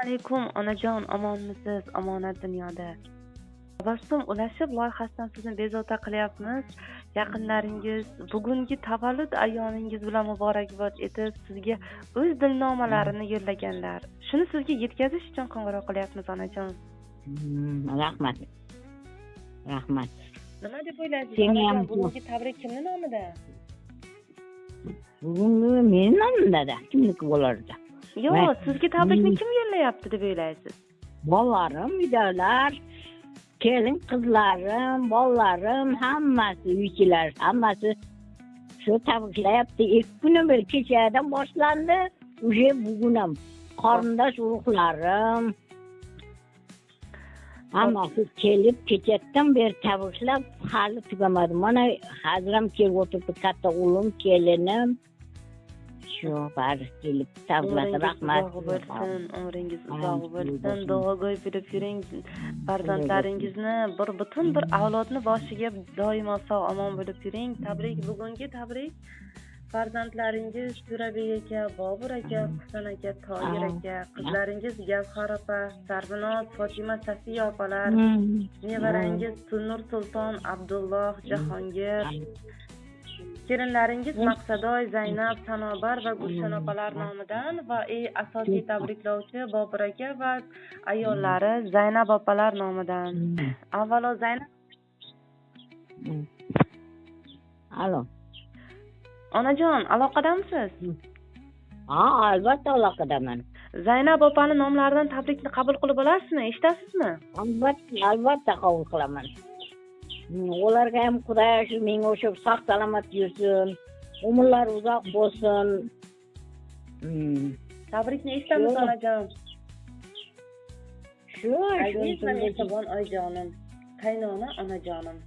Alaykum onajon, omonmisiz? Omonat dunyoda. Tabassum ulashib loyihasidan sizni bezovta qilyapmiz. Yaqinlaringiz bugungi tavallud ayyoningiz bilan muborakbod etib, sizga o'z dilnomalarini yo'llaganlar. Shuni sizga yetkazish uchun qo'ng'iroq qilyapmiz onajon. Rahmat. Rahmat. Nima deb o'ylaysiz? Senga ham Onajon, bugungi tabrik kimning nomida? Bugungi meni nomimda-da, kimniki bo'lardi? Yo'q, sizga tabrikni kim yo'llayapti deb o'ylaysiz? Bolalarim, uydagilar, kelin qizlarim, bolalarim, hammasi uychilar, hammasi shu tabriklayapti. 2 kun bir kechadan boshlandi, уже bugun ham qarindosh urug'larim hammasi kelib kechakdan beri tabriklab hali tugamadi. Mana hozir ham kelib o'tiribdi katta o'g'lim, kelinim. Shu bari kelib tabrikladi. Rahmat. Umringiz uzoq bo'lsin, duogo'y bo'lib yuring. Farzandlaringizni butun bir avlodni boshiga doimo sog' omon bo'lib yuring. Tabrik, bugungi tabrik farzandlaringiz Jo'rabek aka, Bobur aka, Husan aka, Toyir aka, qizlaringiz Gavhar opa, Sarvinoz, Fotima, Safiya opalar, nevarangiz Tulnur Sulton, Abdulloh, Jahongir, kelinlaringiz Maqsadoy, Zaynab, Sanobar va Gulshan opalar nomidan va asosiy tabriklovchi Bobur aka va ayollari Zaynab opalar nomidan. Avvalo Zaynab. Alo. Onajon, aloqadamisiz? Ha, albatta aloqadaman. Zaynab opani nomlaridan tabrikni qabul qilib olasizmi? Eshitasizmi? Albatta qabul qilaman. Ularga ham Xudo shu menga o'xshab sog' salomat yursin, umrlar uzoq bo'lsin. Tabrikni eshitamiz onajon. Shu mehribon oyijonim, qaynona onajonim.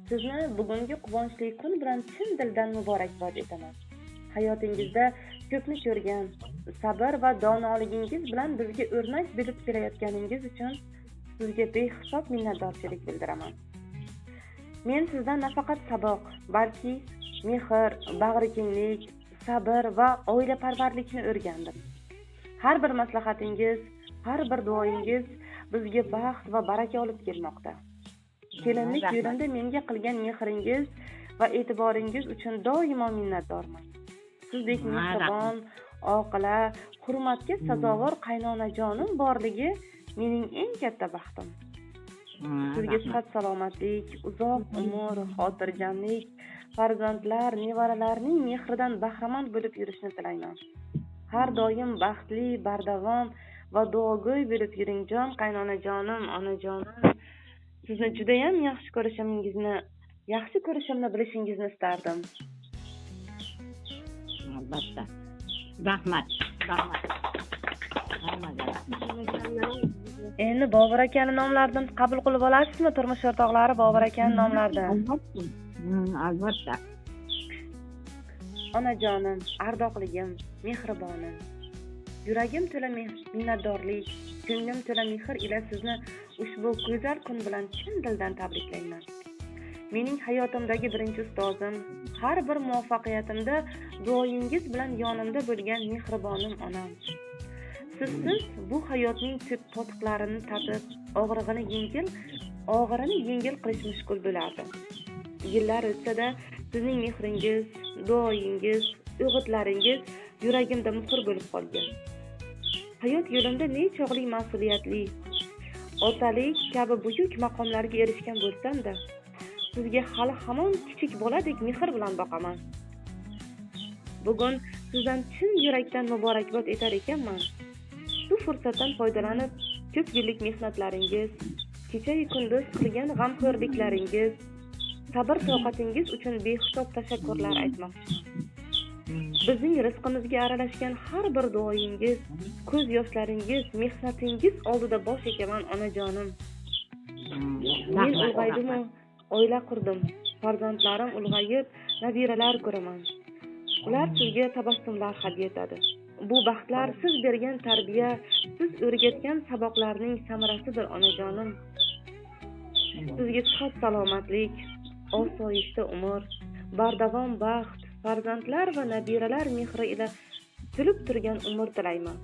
Sizni bugungi quvonchli kun bilan chin dildan muborakbod etaman. Hayotingizda ko'pni ko'rgan, sabr va donoligingiz bilan bizga o'rnak bo'lib kelayotganingiz uchun sizga behisob minnatdorchilik bildiraman. Men sizdan nafaqat saboq, balki mehr, bag'rikenglik, sabr va oilaparvarlikni o'rgandim. Har bir maslahatingiz, har bir duoyingiz bizga baxt va baraka olib kelmoqda. Kelinlik yo'limda menga qilgan mehringiz va e'tiboringiz uchun doimo minnatdorman. Sizdek mehribon, oqila, hurmatga sazovor qaynonajonim borligi mening eng katta baxtim. Sizga sihat salomatlik, uzoq umr, xotirjamlik, farzandlar, nevaralarning mehridan bahramand bo'lib yurishni tilayman. Har doim baxtli, bardavom va duogo'y bo'lib yuring jon qaynonajonim, onajonim. Sizni juda ham yaxshi ko'rishimni bilishingizni istardim. Albatta. Rahmat. Endi Bobur akani nomlaridan qabul qilib olasizmi? Turmush o'rtoqlari Bobur akani nomlaridan. Albatta. Onajonim, ardoqligim, mehribonim. Yuragim to'la minnatdorlik, ko'nglim to'la mehr ila sizni ushbu go'zal kun bilan chin dildan tabriklayman. Mening hayotimdagi birinchi ustozim, har bir muvaffaqiyatimda duoyingiz bilan yonimda bo'lgan mehribonim onam. Sizsiz bu hayotning totiqlarini tatib, og'irini yengil qilish mushkul bo'lardi. Yillar o'tsa-da, sizning mehringiz, duoyingiz, o'g'itlaringiz yuragimda muhr bo'lib qolgan. Hayot yo'limda nechog'li mas'uliyatli, otalik kabi buyuk maqomlarga erishgan bo'lsam-da, sizga hali hamon kichik boladek mehr bilan boqaman. Bugun sizdan chin yurakdan muborakbod etar ekanman. Shu fursatdan foydalanib, ko'p yillik mehnatlaringiz, kecha-yu kunduz qilgan g'amxo'rliklaringiz, sabr toqatingiz uchun behisob tashakkurlar aytmoqchiman. Bizning rizqimizga aralashgan har bir duoyingiz, ko'z yoshlaringiz, mehnatingiz oldida bosh egaman onajonim. Men ulg'aydim, oila qurdim, farzandlarim ulg'ayib, nabiralar ko'raman. Ular sizga tabassumlar hadya etadi. Bu baxtlar siz bergan tarbiya, siz o'rgatgan saboqlarning samarasidir onajonim. Sizga sihat salomatlik, osoyishta umr, bardavom baxt, farzandlar va nabiralar mehri ila to'lib turgan umr tilayman.